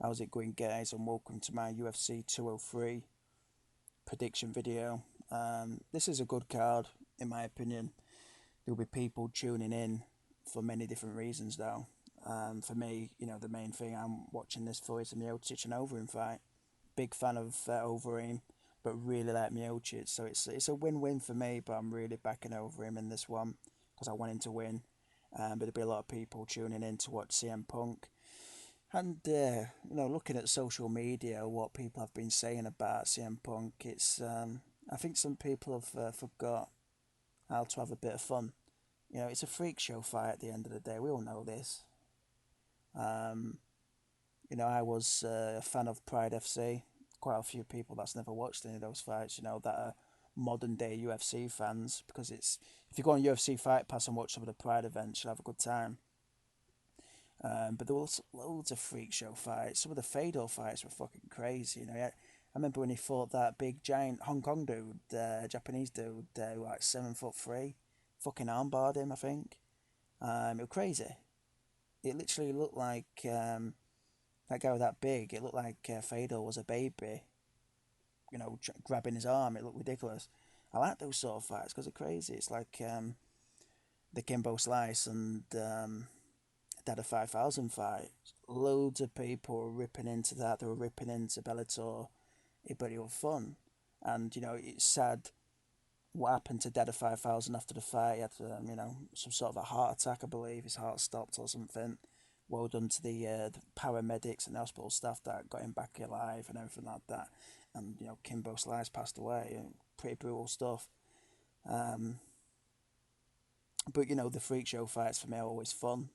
How's it going, guys? And welcome to my UFC 203 prediction video. This is a good card, in my opinion. There'll be people tuning in for many different reasons, though. For me, the main thing I'm watching this for is the Miocic and Overeem fight. Big fan of Overeem, but really like Miocic, so it's a win-win for me. But I'm really backing Overeem in this one because I want him to win. But there'll be a lot of people tuning in to watch CM Punk. And looking at social media, what people have been saying about CM Punk, I think some people have forgot how to have a bit of fun. It's a freak show fight at the end of the day. We all know this. Um, I was a fan of Pride FC. Quite a few people that's never watched any of those fights, that are modern day UFC fans. Because if you go on UFC Fight Pass and watch some of the Pride events, you'll have a good time. But there was loads of freak show fights. Some of the Fedor fights were fucking crazy. I remember when he fought that big giant Hong Kong dude, Japanese dude, like 7'3", fucking armbarred him. I think it was crazy. It literally looked like that guy was that big. It looked like Fedor was a baby. Grabbing his arm. It looked ridiculous. I like those sort of fights because they're crazy. It's like the Kimbo Slice and they had a 5,000 fight. Loads of people were ripping into that. They were ripping into Bellator. But it was fun. And, it's sad what happened to Dead of 5,000 after the fight. He had, some sort of a heart attack, I believe. His heart stopped or something. Well done to the paramedics and the hospital staff that got him back alive and everything like that. And, Kimbo Slice passed away. Pretty brutal stuff. But, the freak show fights for me are always fun.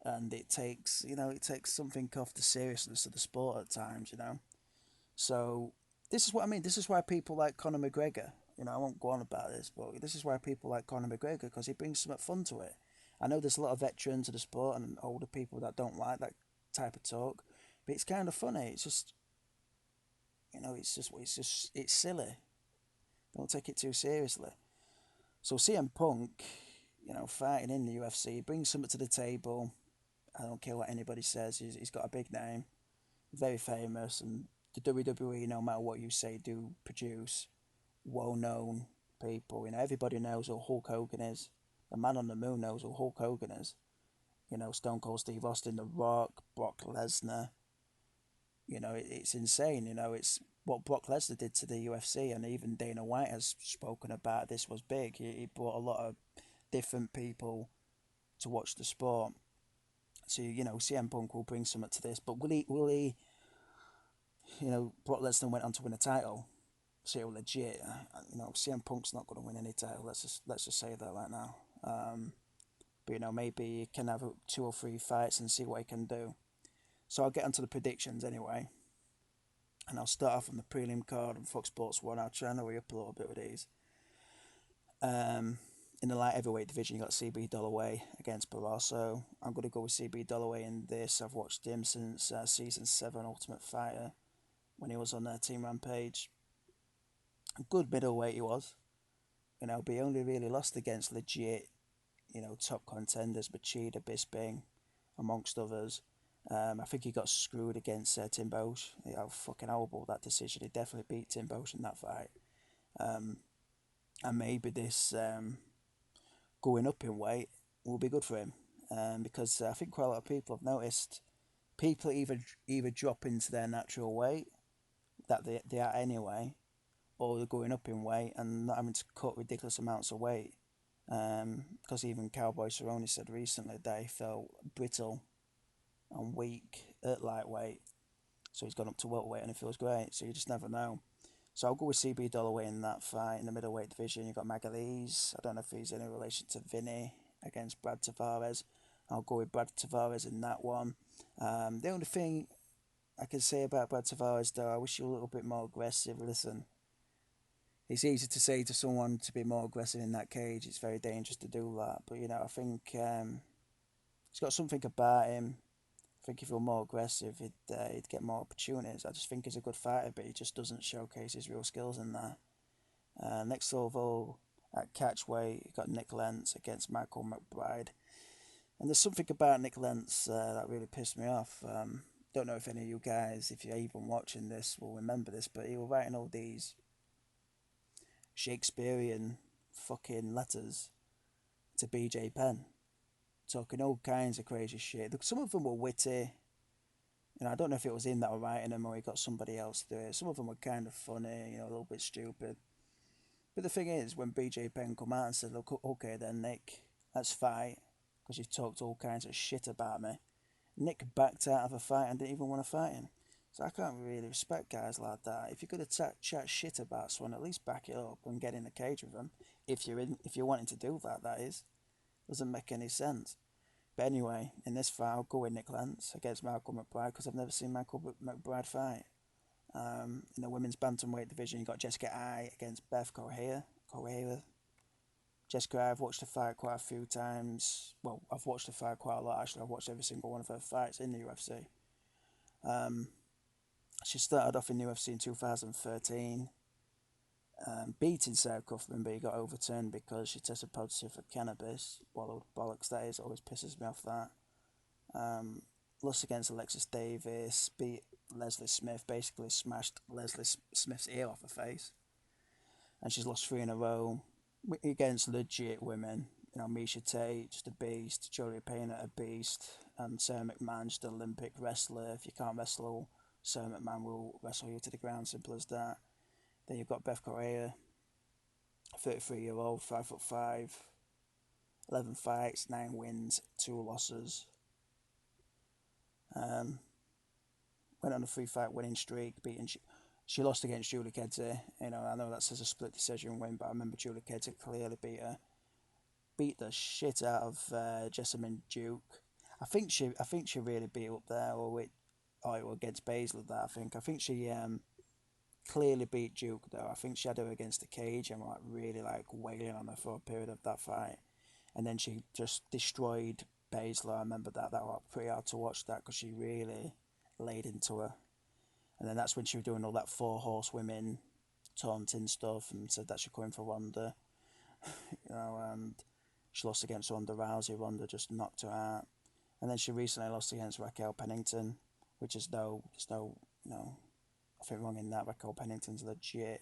And it takes something off the seriousness of the sport at times. So this is what I mean. This is why people like Conor McGregor. I won't go on about this, but this is why people like Conor McGregor, because he brings some fun to it. I know there's a lot of veterans of the sport and older people that don't like that type of talk, but it's kind of funny. It's just, it's silly. Don't take it too seriously. So CM Punk, fighting in the UFC, brings something to the table. I don't care what anybody says. He's got a big name, very famous, and the WWE, no matter what you say, do produce well-known people. Everybody knows who Hulk Hogan is. The man on the moon knows who Hulk Hogan is. Stone Cold Steve Austin, The Rock, Brock Lesnar. It's insane. It's what Brock Lesnar did to the UFC, and even Dana White has spoken about this was big. He brought a lot of different people to watch the sport. So CM Punk will bring something to this, but will he? Brock Lesnar went on to win a title, so it was legit. CM Punk's not going to win any title. Let's just say that right now. But maybe he can have 2 or 3 fights and see what he can do. So I'll get onto the predictions anyway, and I'll start off on the prelim card on Fox Sports 1. I'll try and hurry up a little bit with these. In the light heavyweight division, you got CB Dollaway against Barroso. I'm going to go with CB Dollaway in this. I've watched him since season 7 Ultimate Fighter when he was on Team Rampage. A good middleweight he was, but he only really lost against legit, top contenders, Machida, Bisping, amongst others. I think he got screwed against Tim Bosch. Fucking horrible, that decision. He definitely beat Tim Bosch in that fight. And maybe this going up in weight will be good for him, because I think quite a lot of people have noticed people either drop into their natural weight that they are anyway, or they're going up in weight and not having to cut ridiculous amounts of weight. Because even Cowboy Cerrone said recently that he felt brittle and weak at lightweight, so he's gone up to welterweight and it feels great. So you just never know. So I'll go with CB Dollaway in that fight. In the middleweight division, you've got Magalhães. I don't know if he's in relation to Vinny against Brad Tavares. I'll go with Brad Tavares in that one. The only thing I can say about Brad Tavares, though, I wish you were a little bit more aggressive. Listen, it's easy to say to someone to be more aggressive in that cage. It's very dangerous to do that. But, I think he's got something about him. I think if he were more aggressive, he'd get more opportunities. I just think he's a good fighter, but he just doesn't showcase his real skills in that. Next level at catchweight, you got Nick Lentz against Michael McBride. And there's something about Nick Lentz that really pissed me off. don't know if any of you guys, if you're even watching this, will remember this, but he was writing all these Shakespearean fucking letters to BJ Penn, talking all kinds of crazy shit. Some of them were witty. I don't know if it was him that was writing them or he got somebody else to do it. Some of them were kind of funny, a little bit stupid. But the thing is, when BJ Penn come out and said, look, okay then, Nick, let's fight, because you've talked all kinds of shit about me, Nick backed out of a fight and didn't even want to fight him. So I can't really respect guys like that. If you're going to chat shit about someone, at least back it up and get in the cage with them. If you're wanting to do that, that is. Doesn't make any sense. But anyway, in this fight, I'll go with Nick Lentz against Malcolm McBride because I've never seen Malcolm McBride fight. In the women's bantamweight division, you got Jessica Ai against Beth Correia. Jessica Ai, I've watched her fight quite a few times. Well, I've watched her fight quite a lot, actually. I've watched every single one of her fights in the UFC. She started off in the UFC in 2013, beating Sarah Kaufman, but he got overturned because she tested positive for cannabis. Bollocks, that is. Always pisses me off, that. Lost against Alexis Davis, beat Leslie Smith, basically smashed Leslie Smith's ear off her face. And she's lost 3 in a row against legit women. Misha Tate, just a beast. Jory Payne, a beast. And Sarah McMahon, just an Olympic wrestler. If you can't wrestle, Sarah McMahon will wrestle you to the ground, simple as that. Then you've got Beth Correia, 33-year-old, 5'5", 11 fights, 9 wins, 2 losses. Went on a 3-fight winning streak, beating. She lost against Julie Kedzie. I know that says a split decision win, but I remember Julie Kedzie clearly beat the shit out of Jessamine Duke. I think she really beat up there, or it was against Baszler. That I think she clearly beat Duke though. I think she had her against the cage and really wailing on her for a period of that fight, and then she just destroyed Baszler. I remember that was pretty hard to watch that because she really laid into her. And then that's when she was doing all that 4 horsewomen taunting stuff and said that she's coming for Ronda. And she lost against Ronda Rousey. Ronda just knocked her out. And then she recently lost against Raquel Pennington, which is there's no nothing wrong in that. Raquel Pennington's legit.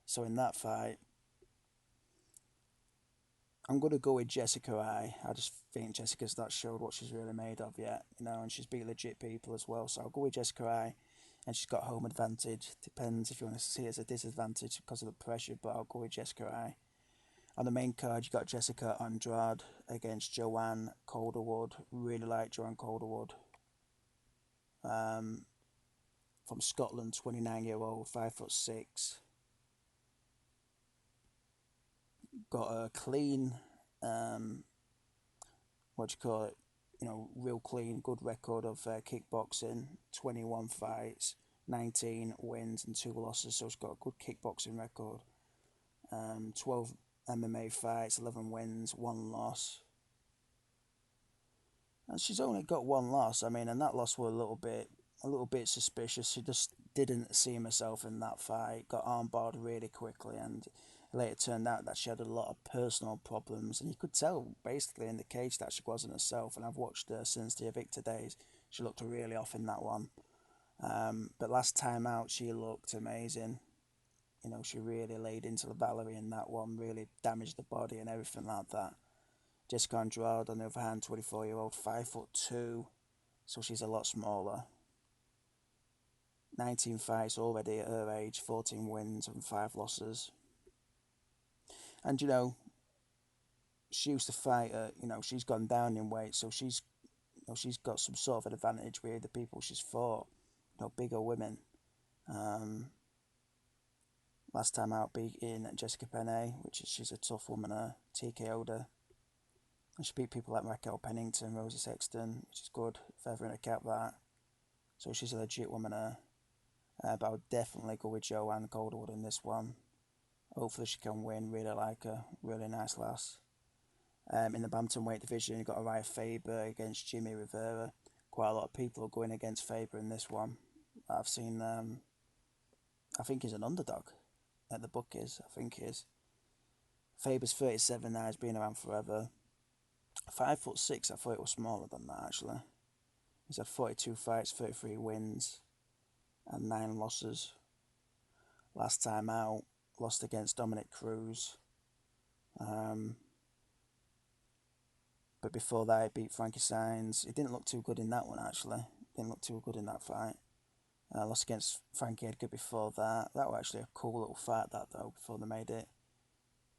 So in that fight, I'm going to go with Jessica Ai. I just think Jessica's not showed what she's really made of yet, and she's beat legit people as well. So I'll go with Jessica Ai, and she's got home advantage. Depends if you want to see it as a disadvantage because of the pressure, but I'll go with Jessica Ai. On the main card, you got Jessica Andrade against Joanne Calderwood. Really like Joanne Calderwood. From Scotland, 29-year-old, 5'6". Got a clean, real clean, good record of kickboxing. 21 fights, 19 wins and 2 losses. So she's got a good kickboxing record. 12 MMA fights, 11 wins, 1 loss. And she's only got 1 loss. And that loss was a little bit suspicious. She just didn't see herself in that fight. Got armbarred really quickly, and it later turned out that she had a lot of personal problems. And you could tell basically in the cage that she wasn't herself. And I've watched her since the Evictor days. She looked really off in that one. But last time out, she looked amazing. She really laid into the Valerie in that one, really damaged the body and everything like that. Jessica Andrade, on the other hand, 24-year-old, 5'2", so she's a lot smaller. 19 fights already at her age, 14 wins and 5 losses. And, she used to fight she's gone down in weight, so she's got some sort of an advantage with the people she's fought, bigger women. Last time out beating Jessica Penne, she's a tough woman, TKO'd her. And she beat people like Raquel Pennington, Rosie Sexton, which is good, feather in a cap, that. So she's a legit woman, but I would definitely go with Joanne Calderwood in this one. Hopefully she can win, really like her, really nice lass. In the bantamweight division, you've got Uriah Faber against Jimmy Rivera. Quite a lot of people are going against Faber in this one. I've seen, I think he's an underdog at the bookies, I think he is. Faber's 37 now, he's been around forever. 5'6", I thought it was smaller than that actually. He's had 42 fights, 33 wins, and 9 losses. Last time out, lost against Dominic Cruz. But before that, he beat Frankie Saenz. He didn't look too good in that one, actually. Didn't look too good in that fight. Lost against Frankie Edgar before that. That was actually a cool little fight, that, though, before they made it.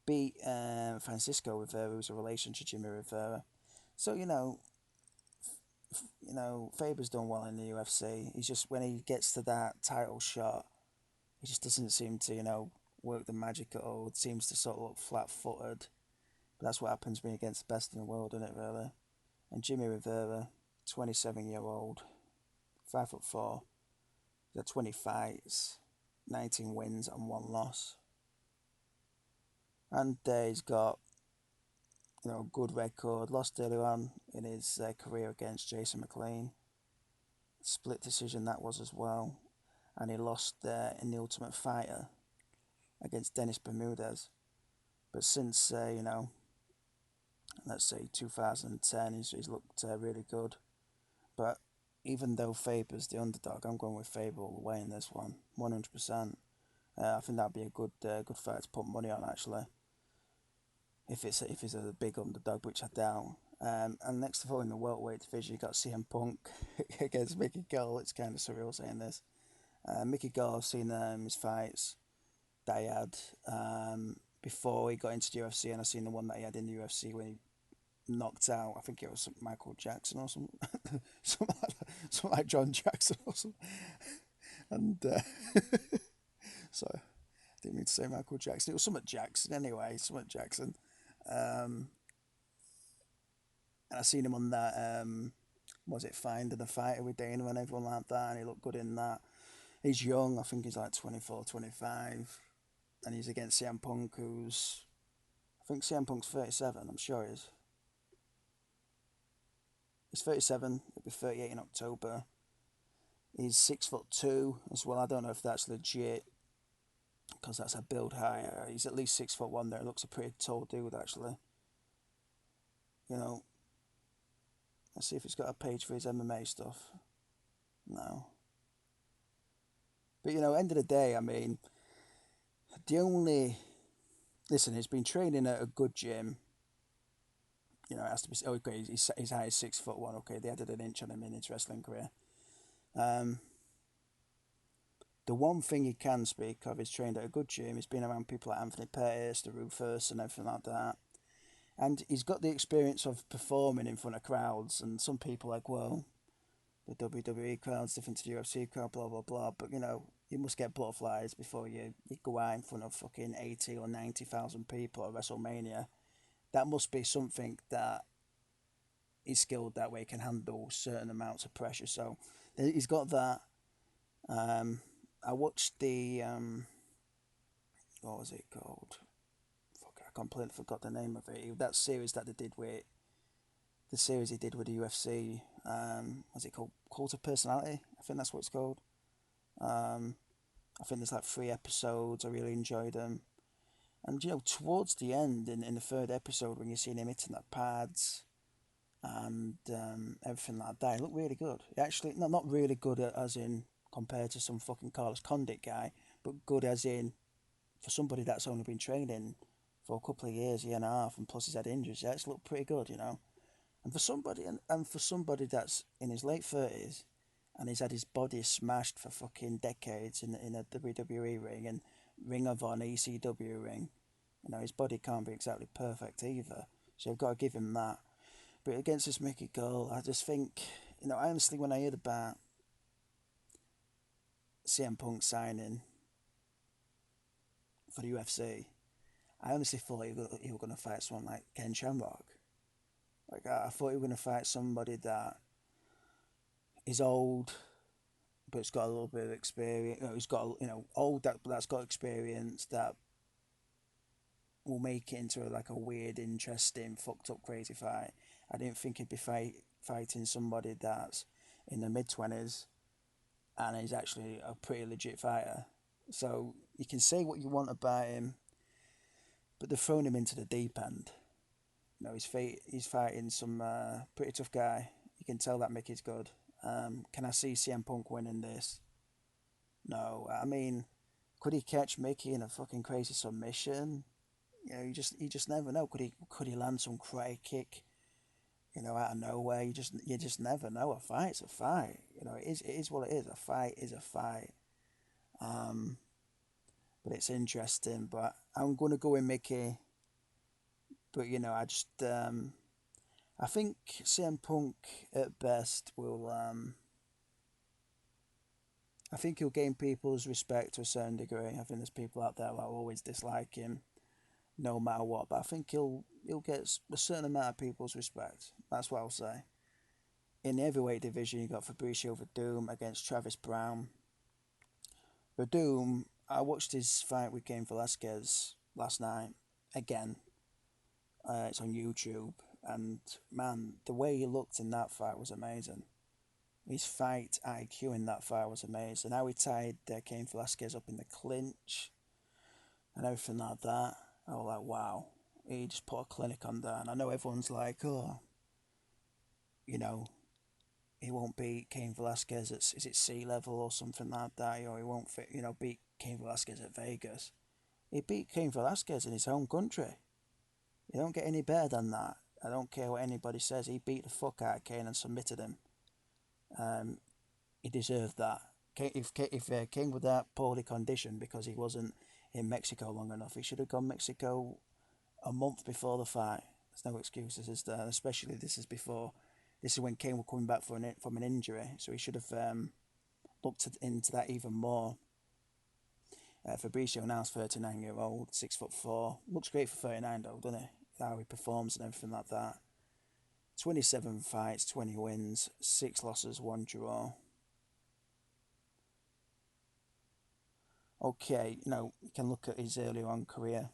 Beat Francisco Rivera, who's a relation to Jimmy Rivera. So, Faber's done well in the UFC. He's just, when he gets to that title shot, he just doesn't seem to, work the magic at all. It seems to sort of look flat-footed. But that's what happens when you're against the best in the world, isn't it, really? And Jimmy Rivera, 27-year-old, 5'4", he's had 20 fights, 19 wins and 1 loss. And he's got, a good record. Lost earlier on in his career against Jason McLean. Split decision that was as well. And he lost in the Ultimate Fighter against Dennis Bermudez. But since, let's say 2010, he's looked really good. But even though Faber's the underdog, I'm going with Faber all the way in this one, 100%. I think that'd be a good fight to put money on, actually. If it's a big underdog, which I doubt. And next of all, in the welterweight division, you got CM Punk against Mickey Gall. It's kind of surreal saying this. Mickey Gall, I've seen his fights that he had before he got into the UFC, and I've seen the one that he had in the UFC when he knocked out, I think it was Michael Jackson or something, something like John Jackson or something. And sorry, I didn't mean to say Michael Jackson. It was something Jackson anyway, something Jackson. And I seen him on that, was it Finding a Fighter with Dana and everyone like that, and he looked good in that. He's young, I think he's like 24, 25, and he's against CM Punk, I think CM Punk's 37, I'm sure he is. He's 37, he'll be 38 in October. He's 6'2" as well. I don't know if that's legit, because that's a build higher. He's at least 6'1" there. Looks a pretty tall dude, actually. Let's see if he's got a page for his MMA stuff. No. But, end of the day, I mean, listen, he's been training at a good gym. It has to be, okay, his height is 6'1", okay, they added an inch on him in his wrestling career. The one thing he can speak of is trained at a good gym. He's been around people like Anthony Pettis, the Rufus, and everything like that. And he's got the experience of performing in front of crowds. And some people are like, well, the WWE crowd's different to the UFC crowd, blah, blah, blah. But, you must get butterflies before you go out in front of fucking 80 or 90,000 people at WrestleMania. That must be something that he's skilled that way, can handle certain amounts of pressure. So he's got that. I watched the, what was it called? Fuck, I completely forgot the name of it. That series that they did with, the UFC. What's it called? Cult of Personality? I think that's what it's called. I think there's like 3 episodes. I really enjoyed them. And, towards the end, in the 3rd episode, when you're seeing him hitting the pads and everything like that, it looked really good. Actually, not really good as in compared to some fucking Carlos Condit guy, but good as in for somebody that's only been training for a couple of years, year and a half, and plus he's had injuries. Yeah, it's looked pretty good, And for somebody that's in his late 30s and he's had his body smashed for fucking decades in a WWE ring and Ring of Honor, ECW ring, his body can't be exactly perfect either. So you've got to give him that. But against this Mickey Gall, I just think, honestly, when I heard about CM Punk signing for the UFC, I honestly thought he was going to fight someone like Ken Shamrock. Like, I thought he was going to fight somebody that is old, but it's got a little bit of experience. He's got, old that's got experience, that will make it into like a weird, interesting, fucked up, crazy fight. I didn't think he'd be fighting somebody that's in the mid-20s and he's actually a pretty legit fighter. So you can say what you want about him, but they've thrown him into the deep end. He's fighting some pretty tough guy. You can tell that Mickey's good. Can I see CM Punk winning this? No. I mean, could he catch Mickey in a fucking crazy submission? You know, you just never know. Could he land some cray kick? You know, out of nowhere. You just never know. A fight's a fight. You know, it is what it is. A fight is a fight. Um, but it's interesting. But I'm gonna go with Mickey. But you know, I think CM Punk at best will I think he'll gain people's respect to a certain degree. I think there's people out there that will always dislike him, no matter what. But I think he'll get a certain amount of people's respect. That's what I'll say. In the heavyweight division, you got Fabricio Verdum against Travis Brown. Verdum, I watched his fight with Cain Velasquez last night. Again, it's on YouTube, and man, the way he looked in that fight was amazing. His fight IQ in that fight was amazing. How he tied Cain Velasquez up in the clinch and everything like that. I was like, wow. He just put a clinic on there. And I know everyone's like, oh, you know, he won't beat Cain Velasquez at, is it sea level or something like that? Or he won't fit, beat Cain Velasquez at Vegas. He beat Cain Velasquez in his home country. You don't get any better than that. I don't care what anybody says. He beat the fuck out of Cain and submitted him. He deserved that. If King was that poorly conditioned because he wasn't in Mexico long enough, he should have gone Mexico a month before the fight. There's no excuses, is there? Especially this is when King was coming back from an injury, so he should have looked into that even more. Fabricio now is 39-year-old, 6'4", looks great for 39 though, doesn't he? How he performs and everything like that. 27 fights, 20 wins, 6 losses, 1 draw. Okay, you can look at his earlier on career.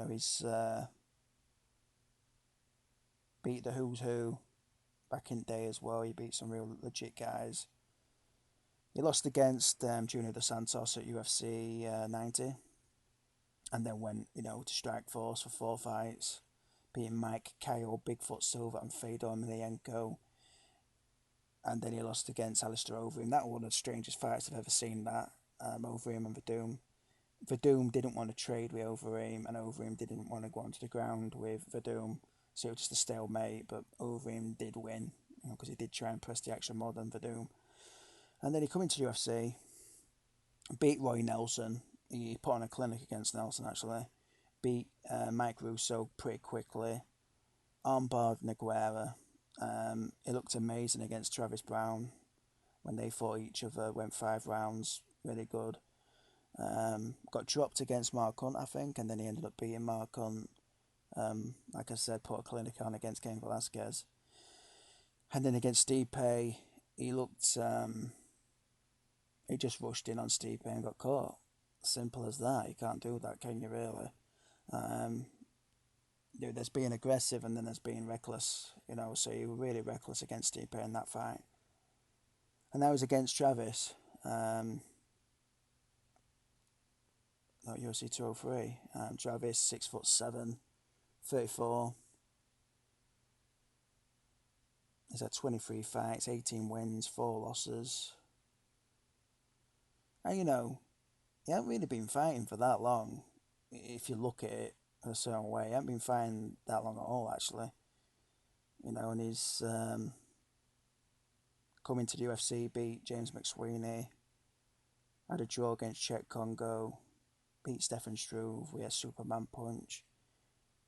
He's beat the who's who back in the day as well. He beat some real legit guys. He lost against Junior Dos Santos at UFC 90. And then went, to Strikeforce for 4 fights. Beating Mike Kyle, Bigfoot Silva and Fedor Emelianenko. And then he lost against Alistair Overeem. That was one of the strangest fights I've ever seen, that. Overeem and Verdum. Verdum didn't want to trade with Overeem, and Overeem didn't want to go onto the ground with Verdum. So it was just a stalemate, but Overeem did win, because he did try and press the action more than Verdum. And then he come into UFC, beat Roy Nelson. He put on a clinic against Nelson, actually. Beat Mike Russo pretty quickly. Armbarred Nogueira. It looked amazing against Travis Brown when they fought each other. Went 5 rounds, really good. Got dropped against Mark Hunt, I think, and then he ended up beating Mark Hunt. Like I said, put a clinic on against Cain Velasquez. And then against Stipe, he looked... he just rushed in on Stipe and got caught. Simple as that. You can't do that, can you, really? There's being aggressive and then there's being reckless, so you were really reckless against Stipe in that fight. And that was against Travis, not UFC 203. Travis, 6'7", 34. He's had 23 fights, 18 wins, 4 losses. And he hasn't really been fighting for that long, if you look at it a certain way. He hasn't been fighting that long at all, actually. And he's come into the UFC, beat James McSweeney, had a draw against Czech Congo, beat Stefan Struve, we had Superman Punch.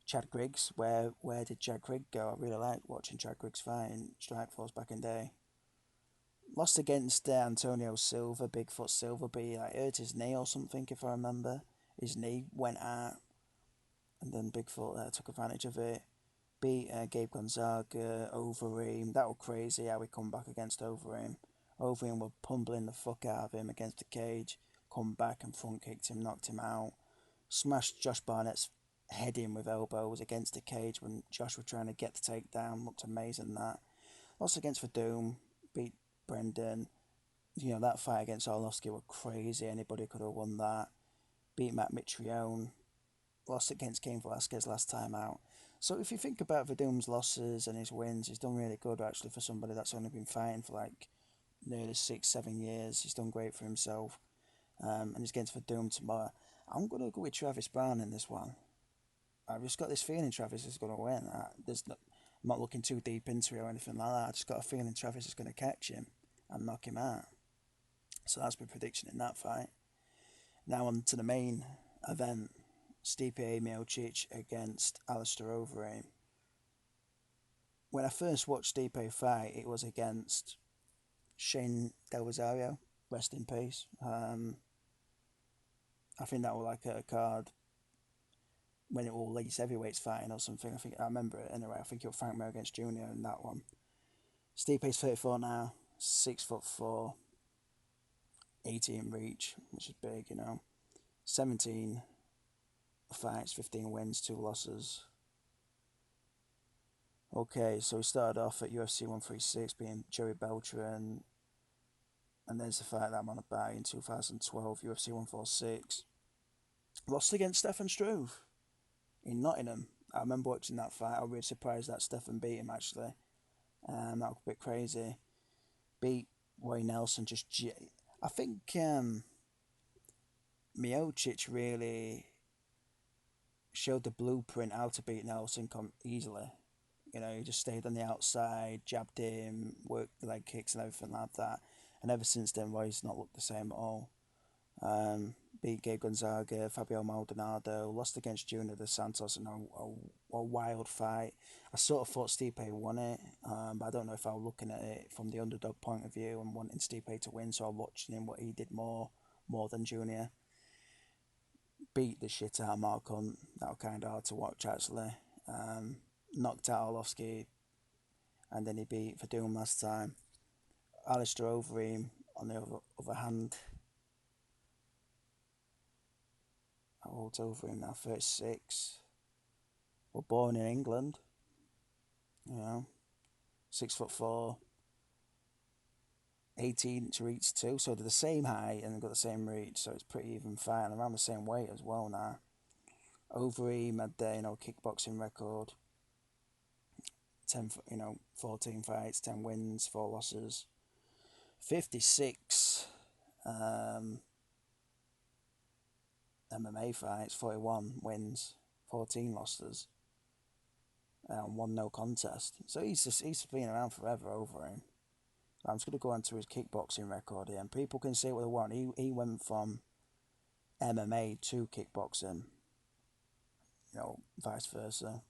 Chad Griggs, where did Chad Griggs go? I really liked watching Chad Griggs fight in Strikeforce back in the day. Lost against Antonio Silva, Bigfoot Silva, but he hurt his knee or something, if I remember. His knee went out, and then Bigfoot took advantage of it. Beat Gabe Gonzaga, Overeem. That was crazy how we come back against Overeem. Overeem were pummling the fuck out of him against the cage. Come back and front kicked him, knocked him out. Smashed Josh Barnett's head in with elbows against the cage when Josh was trying to get the takedown. Looked amazing, that. Lost against Verdum. Beat Brendan. That fight against Arlovsky was crazy. Anybody could have won that. Beat Matt Mitrione. Lost against Cain Velasquez last time out. So if you think about Verdum's losses and his wins, he's done really good actually for somebody that's only been fighting for like nearly 6, 7 years. He's done great for himself, and he's getting to Verdum tomorrow. I'm gonna go with Travis Brown in this one. I've just got this feeling Travis is gonna win. I'm not looking too deep into it or anything like that. I just got a feeling Travis is gonna catch him and knock him out. So that's my prediction in that fight. Now on to the main event. Stipe Miocic against Alistair Overeem. When I first watched Stipe fight, it was against Shane Del Rosario, rest in peace. I think that was like a card when it was ladies heavyweights fighting or something. I remember it anyway. I think it was Frank Mir against Junior in that one. Stipe's 34 now, 6'4", 18 reach, which is big, 17 fights, 15 wins, 2 losses. Okay, so he started off at UFC 136 being Joey Beltran, and there's the fight that I'm on about in 2012, UFC 146. Lost against Stefan Struve in Nottingham. I remember watching that fight. I was really surprised that Stefan beat him actually. That was a bit crazy. Beat Roy Nelson I think Miocic really showed the blueprint how to beat Nelson easily. He just stayed on the outside, jabbed him, worked the leg kicks and everything like that. And ever since then, Roy's not looked the same at all. Beat Gabe Gonzaga, Fabio Maldonado, lost against Junior dos Santos in a wild fight. I sort of thought Stipe won it, but I don't know if I was looking at it from the underdog point of view and wanting Stipe to win, so I was watching him what he did more than Junior. Beat the shit out of Mark Hunt. That was kind of hard to watch actually. Knocked out Orlovsky, and then he beat Verdum last time. Alistair Overeem, on the other hand, how old's Overeem now? 36. Well, born in England, 6'4", 18 to reach 2, so they're the same height and they've got the same reach, so it's pretty even fight, and around the same weight as well now. Overeem had their kickboxing record, 14 fights, 10 wins, 4 losses, 56 MMA fights, 41 wins, 14 losses, and 1 no contest. So he's been around forever, Overeem. I'm just going to go on to his kickboxing record here, and people can say what they want. He went from MMA to kickboxing, vice versa.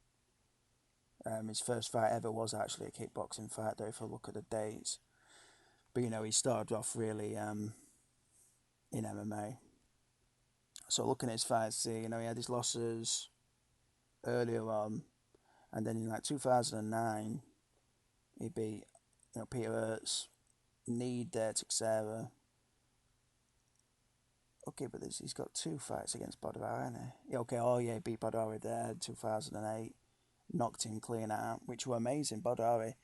His first fight ever was actually a kickboxing fight, though, if I look at the dates. But, he started off really in MMA. So looking at his fights here, he had his losses earlier on, and then in like 2009, he beat, Peter Hurts, kneed Teixeira. Okay, but he's got 2 fights against Badr, hasn't he? He beat Badr there in 2008. Knocked him clean out, which were amazing. Badr,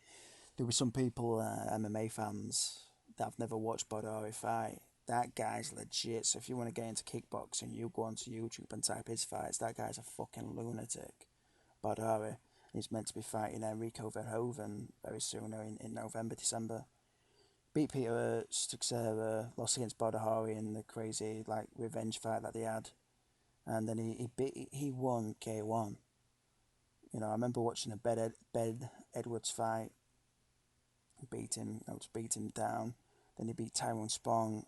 there were some people, MMA fans, that have never watched Badr fight. That guy's legit. So if you want to get into kickboxing, you go onto YouTube and type his fights. That guy's a fucking lunatic. Badr. He's meant to be fighting Enrico Verhoeven very soon, in November, December. Beat Peter Hurts, Teixeira, lost against Badr in the crazy revenge fight that they had, and then he won K1. I remember watching a Ben Edwards fight. Beat him down. Then he beat Tyrone Spong,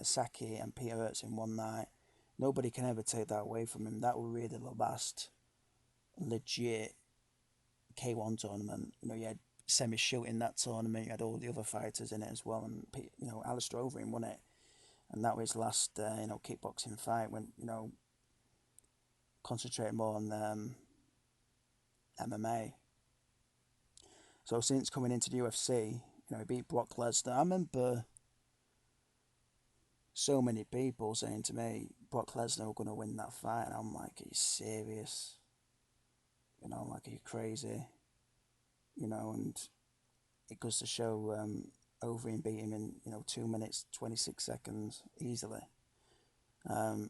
Saki, and Peter Hurts in one night. Nobody can ever take that away from him. That was really the last legit K1 tournament. You had Semi Schilt in that tournament. You had all the other fighters in it as well, and Alistair Overeem won it. And that was his last kickboxing fight when concentrating more on MMA. So since coming into the UFC, he beat Brock Lesnar. I remember so many people saying to me, Brock Lesnar were going to win that fight, and I'm like, are you serious? I'm like, are you crazy? And it goes to show Overeem beat him in 2 minutes 26 seconds easily. I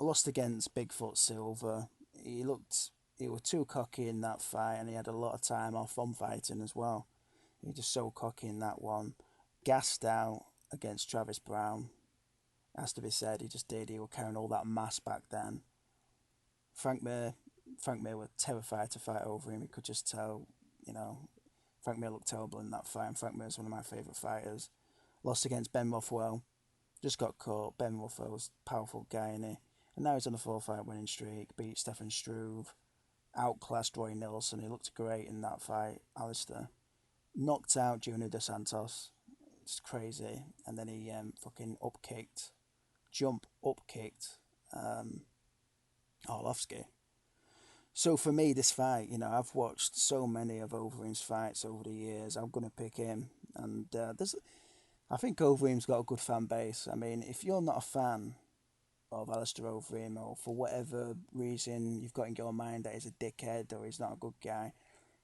lost against Bigfoot Silva. He looked he was too cocky in that fight, and he had a lot of time off from fighting as well. He was just so cocky in that one. Gassed out against Travis Brown. Has to be said, he just did. He was carrying all that mass back then. Frank Mir, Frank Mir was terrified to fight over him. You could just tell, you know, Frank Mir looked terrible in that fight. And Frank Mir is one of my favourite fighters. Lost against Ben Rothwell. Just got caught. Ben Rothwell's a powerful guy, and now he's on a 4-fight winning streak. Beat Stefan Struve. Outclassed Roy Nelson. He looked great in that fight. Alistair knocked out Junior Dos Santos. It's crazy. And then he fucking jump up kicked Arlovsky. So for me, this fight, I've watched so many of Overeem's fights over the years. I'm gonna pick him, and I think Overeem's got a good fan base. I mean, if you're not a fan of Alistair Overeem, or for whatever reason you've got in your mind that he's a dickhead or he's not a good guy,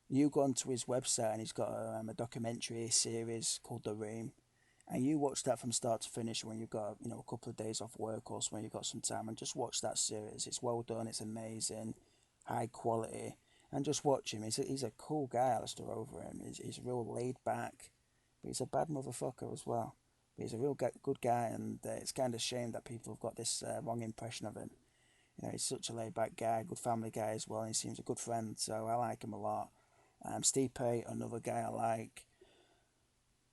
you go onto his website and he's got a documentary series called The Ream, and you watch that from start to finish when you've got a couple of days off work or when you've got some time, and just watch that series. It's well done. It's amazing, high quality, and just watch him. He's a cool guy, Alistair Overeem. He's real laid back, but he's a bad motherfucker as well. But he's a real good guy, and it's kind of shame that people have got this wrong impression of him. He's such a laid back guy, good family guy as well, and he seems a good friend, so I like him a lot. Stipe, another guy I like,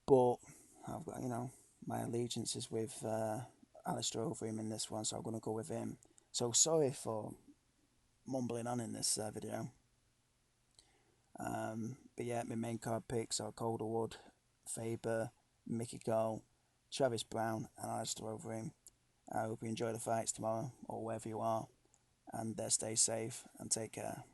but I've got, my allegiance is with Alistair Overeem in this one, so I'm going to go with him. So sorry for mumbling on in this video. But yeah, my main card picks are Calderwood, Faber, Mickey Gall, Travis Brown, and Alistair Overeem. I hope you enjoy the fights tomorrow, or wherever you are, and stay safe and take care.